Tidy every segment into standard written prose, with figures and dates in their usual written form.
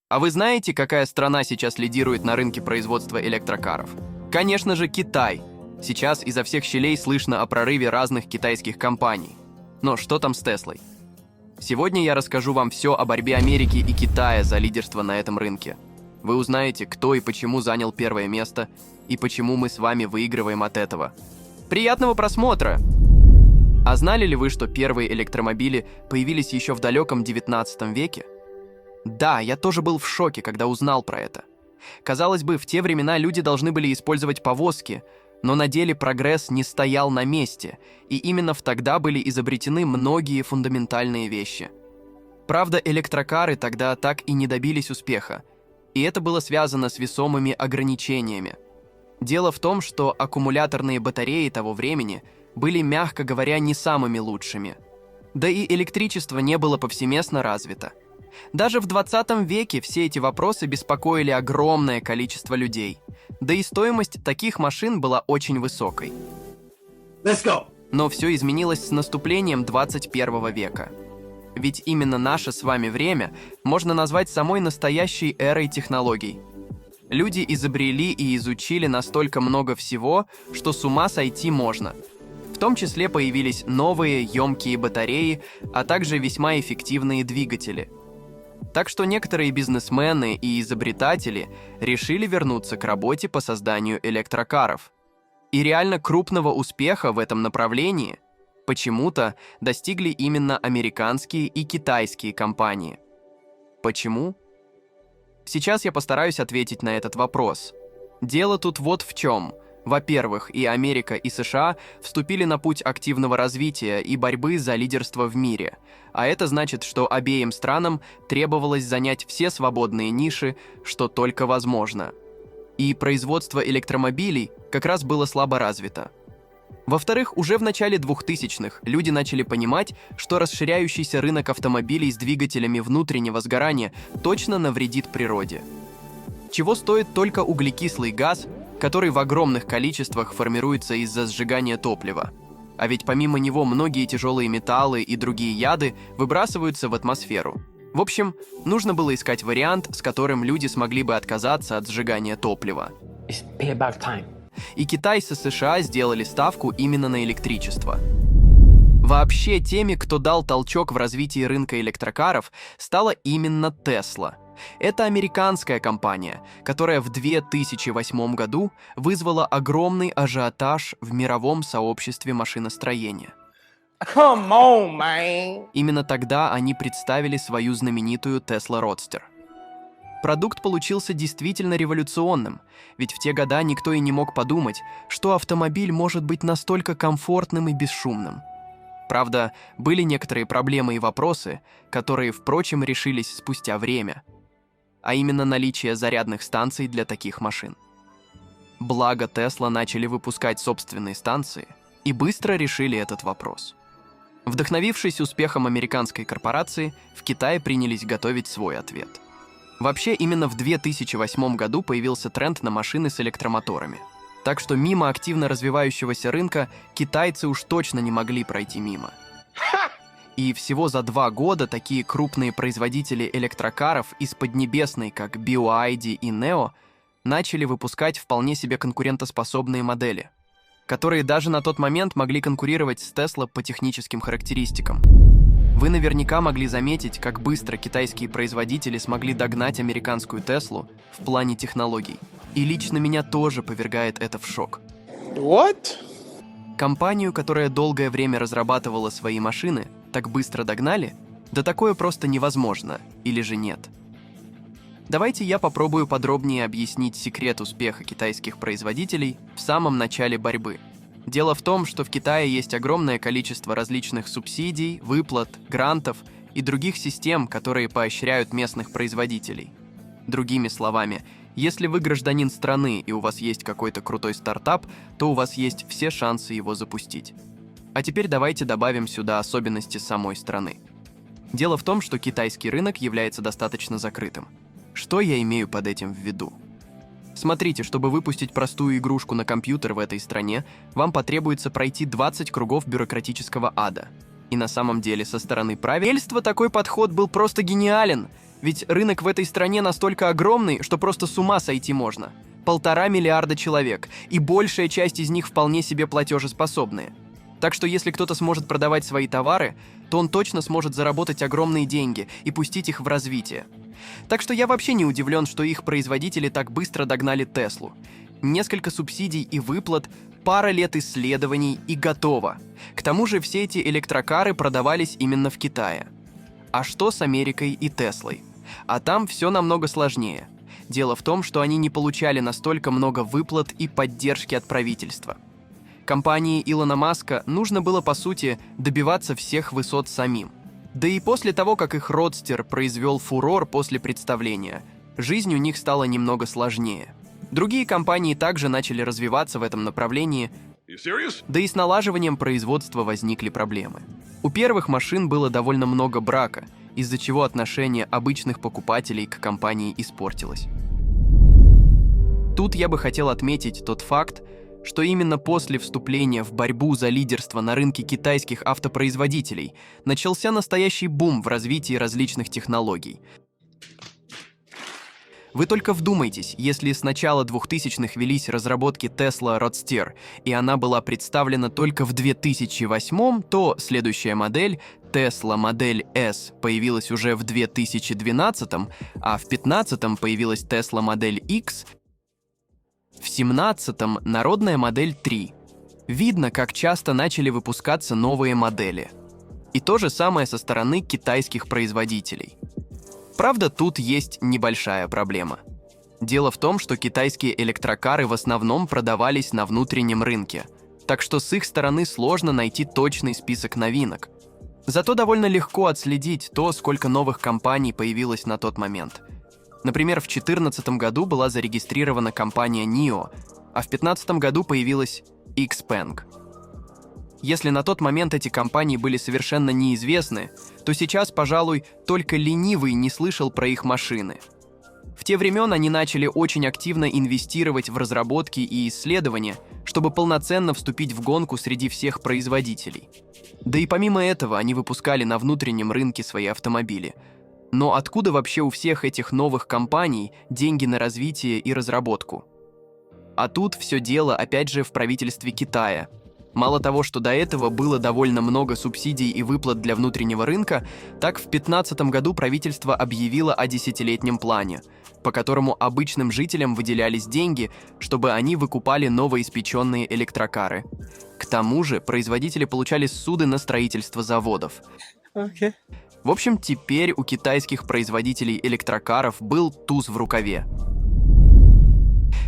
А вы знаете, какая страна сейчас лидирует на рынке производства электрокаров? Конечно же, Китай. Сейчас изо всех щелей слышно о прорыве разных китайских компаний. Но что там с Теслой? Сегодня я расскажу вам все о борьбе Америки и Китая за лидерство на этом рынке. Вы узнаете, кто и почему занял первое место, и почему мы с вами выигрываем от этого. Приятного просмотра! А знали ли вы, что первые электромобили появились еще в далеком 19 веке? Да, я тоже был в шоке, когда узнал про это. Казалось бы, в те времена люди должны были использовать повозки, но на деле прогресс не стоял на месте, и именно тогда были изобретены многие фундаментальные вещи. Правда, электрокары тогда так и не добились успеха, и это было связано с весомыми ограничениями. Дело в том, что аккумуляторные батареи того времени были, мягко говоря, не самыми лучшими. Да и электричество не было повсеместно развито. Даже в 20 веке все эти вопросы беспокоили огромное количество людей. Да и стоимость таких машин была очень высокой. Let's go. Но все изменилось с наступлением 21 века. Ведь именно наше с вами время можно назвать самой настоящей эрой технологий. Люди изобрели и изучили настолько много всего, что с ума сойти можно. В том числе появились новые емкие батареи, а также весьма эффективные двигатели. Так что некоторые бизнесмены и изобретатели решили вернуться к работе по созданию электрокаров. И реально крупного успеха в этом направлении почему-то достигли именно американские и китайские компании. Почему? Сейчас я постараюсь ответить на этот вопрос. Дело тут вот в чем. Во-первых, и Америка, и США вступили на путь активного развития и борьбы за лидерство в мире. А это значит, что обеим странам требовалось занять все свободные ниши, что только возможно. И производство электромобилей как раз было слабо развито. Во-вторых, уже в начале 2000-х люди начали понимать, что расширяющийся рынок автомобилей с двигателями внутреннего сгорания точно навредит природе. Чего стоит только углекислый газ, который в огромных количествах формируется из-за сжигания топлива. А ведь помимо него многие тяжелые металлы и другие яды выбрасываются в атмосферу. В общем, нужно было искать вариант, с которым люди смогли бы отказаться от сжигания топлива. It's payback time. И Китай со США сделали ставку именно на электричество. Вообще, теми, кто дал толчок в развитии рынка электрокаров, стала именно Tesla. Это американская компания, которая в 2008 году вызвала огромный ажиотаж в мировом сообществе машиностроения. Come on, man. Именно тогда они представили свою знаменитую Tesla Roadster. Продукт получился действительно революционным, ведь в те года никто и не мог подумать, что автомобиль может быть настолько комфортным и бесшумным. Правда, были некоторые проблемы и вопросы, которые, впрочем, решились спустя время, а именно наличие зарядных станций для таких машин. Благо, Tesla начали выпускать собственные станции и быстро решили этот вопрос. Вдохновившись успехом американской корпорации, в Китае принялись готовить свой ответ. Вообще, именно в 2008 году появился тренд на машины с электромоторами. Так что мимо активно развивающегося рынка китайцы уж точно не могли пройти мимо. И всего за 2 года такие крупные производители электрокаров из Поднебесной, как BYD и NIO, начали выпускать вполне себе конкурентоспособные модели, которые даже на тот момент могли конкурировать с Tesla по техническим характеристикам. Вы наверняка могли заметить, как быстро китайские производители смогли догнать американскую Теслу в плане технологий. И лично меня тоже повергает это в шок. What? Компанию, которая долгое время разрабатывала свои машины, так быстро догнали? Да такое просто невозможно, или же нет? Давайте я попробую подробнее объяснить секрет успеха китайских производителей в самом начале борьбы. Дело в том, что в Китае есть огромное количество различных субсидий, выплат, грантов и других систем, которые поощряют местных производителей. Другими словами, если вы гражданин страны и у вас есть какой-то крутой стартап, то у вас есть все шансы его запустить. А теперь давайте добавим сюда особенности самой страны. Дело в том, что китайский рынок является достаточно закрытым. Что я имею под этим в виду? Смотрите, чтобы выпустить простую игрушку на компьютер в этой стране, вам потребуется пройти 20 кругов бюрократического ада. И на самом деле со стороны правительства такой подход был просто гениален, Ведь рынок в этой стране настолько огромный, что просто с ума сойти можно. 1,5 миллиарда человек, и большая часть из них вполне себе платежеспособные. Так что если кто-то сможет продавать свои товары, то он точно сможет заработать огромные деньги и пустить их в развитие. Так что я вообще не удивлен, что их производители так быстро догнали Теслу. Несколько субсидий и выплат, пара лет исследований и готово. К тому же все эти электрокары продавались именно в Китае. А что с Америкой и Теслой? А там все намного сложнее. Дело в том, что они не получали настолько много выплат и поддержки от правительства. Компании Илона Маска нужно было, по сути, добиваться всех высот самим. Да и после того, как их родстер произвел фурор после представления, жизнь у них стала немного сложнее. Другие компании также начали развиваться в этом направлении, да и с налаживанием производства возникли проблемы. У первых машин было довольно много брака, из-за чего отношение обычных покупателей к компании испортилось. Тут я бы хотел отметить тот факт, что именно после вступления в борьбу за лидерство на рынке китайских автопроизводителей начался настоящий бум в развитии различных технологий. Вы только вдумайтесь, если с начала 2000-х велись разработки Tesla Roadster, и она была представлена только в 2008-м, то следующая модель, Tesla Модель S, появилась уже в 2012-м, а в 2015-м появилась Tesla Модель X, в 2017-м народная модель 3. Видно, как часто начали выпускаться новые модели. И то же самое со стороны китайских производителей. Правда, тут есть небольшая проблема. Дело в том, что китайские электрокары в основном продавались на внутреннем рынке, так что с их стороны сложно найти точный список новинок. Зато довольно легко отследить то, сколько новых компаний появилось на тот момент. Например, в 2014 году была зарегистрирована компания NIO, а в 2015 году появилась XPeng. Если на тот момент эти компании были совершенно неизвестны, то сейчас, пожалуй, только ленивый не слышал про их машины. В те времена они начали очень активно инвестировать в разработки и исследования, чтобы полноценно вступить в гонку среди всех производителей. Да и помимо этого они выпускали на внутреннем рынке свои автомобили. Но откуда вообще у всех этих новых компаний деньги на развитие и разработку? А тут все дело, опять же, в правительстве Китая. Мало того, что до этого было довольно много субсидий и выплат для внутреннего рынка, так в 2015 году правительство объявило о 10-летнем плане, по которому обычным жителям выделялись деньги, чтобы они выкупали новоиспеченные электрокары. К тому же производители получали ссуды на строительство заводов. Okay. В общем, теперь у китайских производителей электрокаров был туз в рукаве.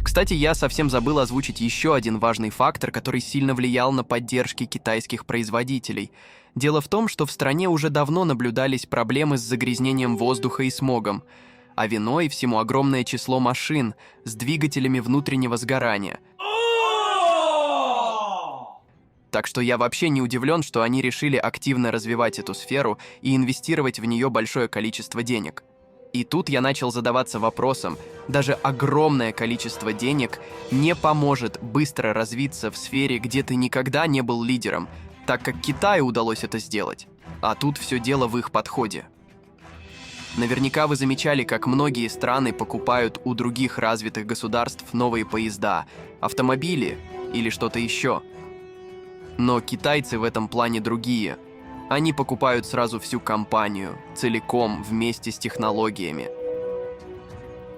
Кстати, я совсем забыл озвучить еще один важный фактор, который сильно влиял на поддержки китайских производителей. Дело в том, что в стране уже давно наблюдались проблемы с загрязнением воздуха и смогом, а виной всему огромное число машин с двигателями внутреннего сгорания. Так что я вообще не удивлен, что они решили активно развивать эту сферу и инвестировать в нее большое количество денег. И тут я начал задаваться вопросом, даже огромное количество денег не поможет быстро развиться в сфере, где ты никогда не был лидером, так как Китаю удалось это сделать. А тут все дело в их подходе. Наверняка вы замечали, как многие страны покупают у других развитых государств новые поезда, автомобили или что-то еще. Но китайцы в этом плане другие. Они покупают сразу всю компанию, целиком, вместе с технологиями.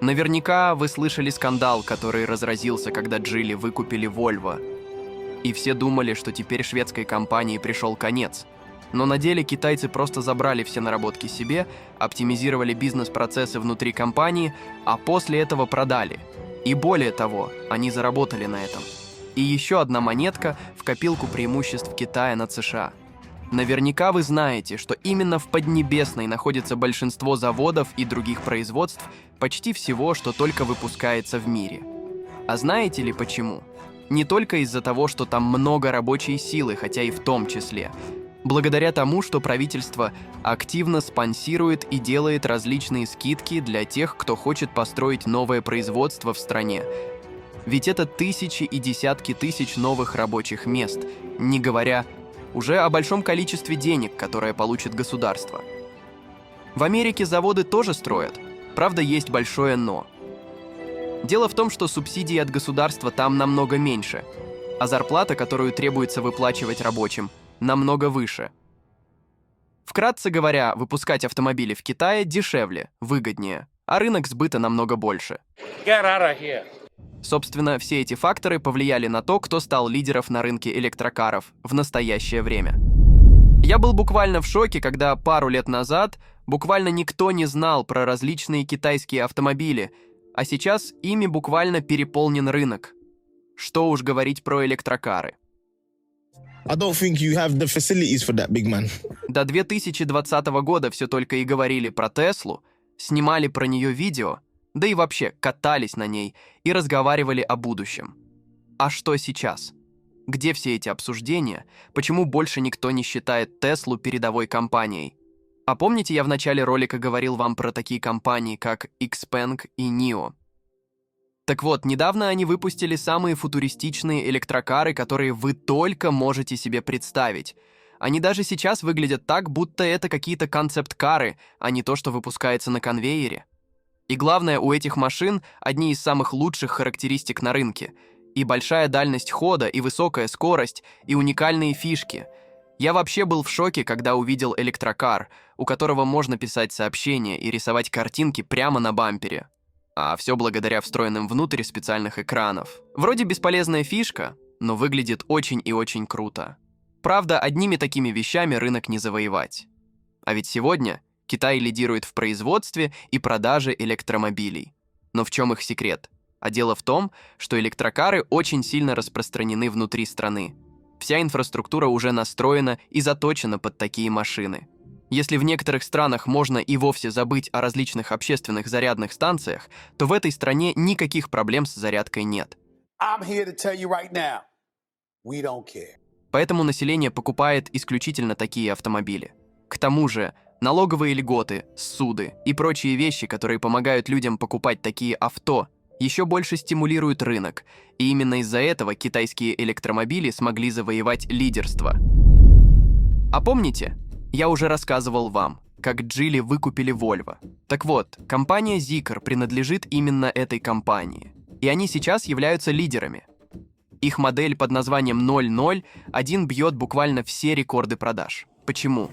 Наверняка вы слышали скандал, который разразился, когда Geely выкупили Volvo. И все думали, что теперь шведской компании пришел конец. Но на деле китайцы просто забрали все наработки себе, оптимизировали бизнес-процессы внутри компании, а после этого продали. И более того, они заработали на этом. И еще одна монетка в копилку преимуществ Китая над США. Наверняка вы знаете, что именно в Поднебесной находится большинство заводов и других производств, почти всего, что только выпускается в мире. А знаете ли почему? Не только из-за того, что там много рабочей силы, хотя и в том числе. Благодаря тому, что правительство активно спонсирует и делает различные скидки для тех, кто хочет построить новое производство в стране. Ведь это тысячи и десятки тысяч новых рабочих мест, не говоря уже о большом количестве денег, которое получит государство. В Америке заводы тоже строят. Правда, есть большое «но». Дело в том, что субсидий от государства там намного меньше, а зарплата, которую требуется выплачивать рабочим, намного выше. Вкратце говоря, выпускать автомобили в Китае дешевле, выгоднее, а рынок сбыта намного больше. Get out of here. Собственно, все эти факторы повлияли на то, кто стал лидером на рынке электрокаров в настоящее время. Я был буквально в шоке, когда пару лет назад буквально никто не знал про различные китайские автомобили, а сейчас ими буквально переполнен рынок. Что уж говорить про электрокары. I don't think you have the facilities for that, big man. До 2020 года все только и говорили про Теслу, снимали про нее видео, да и вообще катались на ней и разговаривали о будущем. А что сейчас? Где все эти обсуждения? Почему больше никто не считает Теслу передовой компанией? А помните, я в начале ролика говорил вам про такие компании, как XPeng и NIO? Так вот, недавно они выпустили самые футуристичные электрокары, которые вы только можете себе представить. Они даже сейчас выглядят так, будто это какие-то концепт-кары, а не то, что выпускается на конвейере. И главное, у этих машин одни из самых лучших характеристик на рынке. И большая дальность хода, и высокая скорость, и уникальные фишки. Я вообще был в шоке, когда увидел электрокар, у которого можно писать сообщения и рисовать картинки прямо на бампере. А все благодаря встроенным внутрь специальных экранов. Вроде бесполезная фишка, но выглядит очень и очень круто. Правда, одними такими вещами рынок не завоевать. А ведь сегодня Китай лидирует в производстве и продаже электромобилей. Но в чем их секрет? А дело в том, что электрокары очень сильно распространены внутри страны. Вся инфраструктура уже настроена и заточена под такие машины. Если в некоторых странах можно и вовсе забыть о различных общественных зарядных станциях, то в этой стране никаких проблем с зарядкой нет. I'm here to tell you right now, we don't care. Поэтому население покупает исключительно такие автомобили. К тому же, налоговые льготы, суды и прочие вещи, которые помогают людям покупать такие авто, еще больше стимулируют рынок, и именно из-за этого китайские электромобили смогли завоевать лидерство. А помните, я уже рассказывал вам, как Geely выкупили Volvo. Так вот, компания Zeekr принадлежит именно этой компании, и они сейчас являются лидерами. Их модель под названием 001 бьет буквально все рекорды продаж. Почему?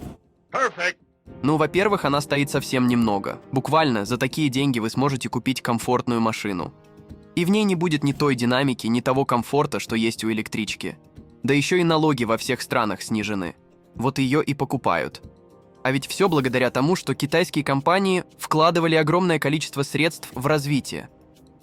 Perfect. Ну, во-первых, она стоит совсем немного. Буквально за такие деньги вы сможете купить комфортную машину. И в ней не будет ни той динамики, ни того комфорта, что есть у электрички. Да еще и налоги во всех странах снижены. Вот ее и покупают. А ведь все благодаря тому, что китайские компании вкладывали огромное количество средств в развитие.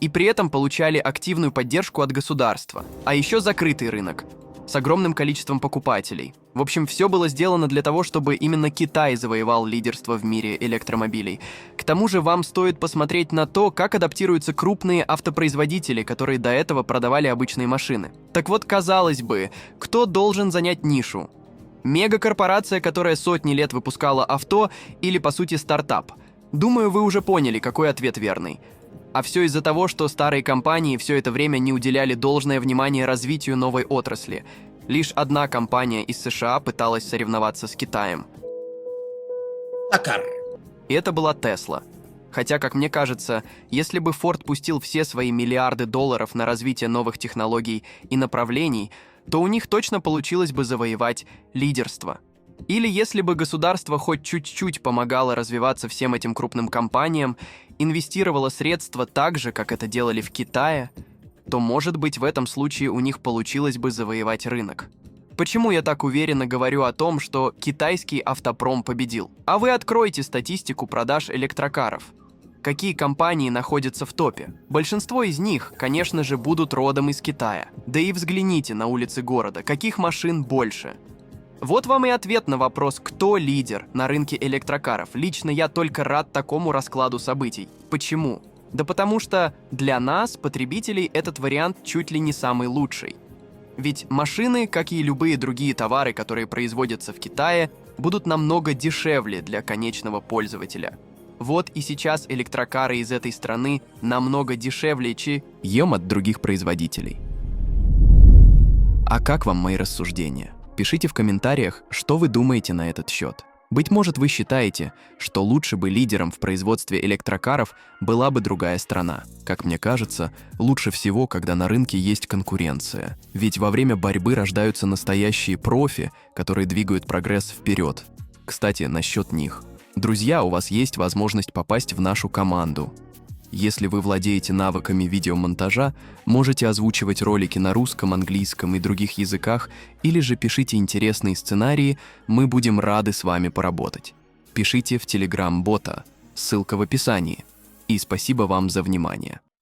И при этом получали активную поддержку от государства. А еще закрытый рынок с огромным количеством покупателей. В общем, все было сделано для того, чтобы именно Китай завоевал лидерство в мире электромобилей. К тому же вам стоит посмотреть на то, как адаптируются крупные автопроизводители, которые до этого продавали обычные машины. Так вот, казалось бы, кто должен занять нишу? Мегакорпорация, которая сотни лет выпускала авто, или, по сути, стартап? Думаю, вы уже поняли, какой ответ верный. А все из-за того, что старые компании все это время не уделяли должное внимание развитию новой отрасли. Лишь одна компания из США пыталась соревноваться с Китаем. И это была Tesla. Хотя, как мне кажется, если бы Ford пустил все свои миллиарды долларов на развитие новых технологий и направлений, то у них точно получилось бы завоевать лидерство. Или если бы государство хоть чуть-чуть помогало развиваться всем этим крупным компаниям, инвестировало средства так же, как это делали в Китае, то, может быть, в этом случае у них получилось бы завоевать рынок. Почему я так уверенно говорю о том, что китайский автопром победил? А вы откройте статистику продаж электрокаров. Какие компании находятся в топе? Большинство из них, конечно же, будут родом из Китая. Да и взгляните на улицы города, каких машин больше. Вот вам и ответ на вопрос, кто лидер на рынке электрокаров. Лично я только рад такому раскладу событий. Почему? Да потому что для нас, потребителей, этот вариант чуть ли не самый лучший. Ведь машины, как и любые другие товары, которые производятся в Китае, будут намного дешевле для конечного пользователя. Вот и сейчас электрокары из этой страны намного дешевле, чем от других производителей. А как вам мои рассуждения? Пишите в комментариях, что вы думаете на этот счет. Быть может, вы считаете, что лучше бы лидером в производстве электрокаров была бы другая страна. Как мне кажется, лучше всего, когда на рынке есть конкуренция. Ведь во время борьбы рождаются настоящие профи, которые двигают прогресс вперед. Кстати, насчет них. Друзья, у вас есть возможность попасть в нашу команду. Если вы владеете навыками видеомонтажа, можете озвучивать ролики на русском, английском и других языках, или же пишите интересные сценарии, мы будем рады с вами поработать. Пишите в Telegram-бота, ссылка в описании. И спасибо вам за внимание.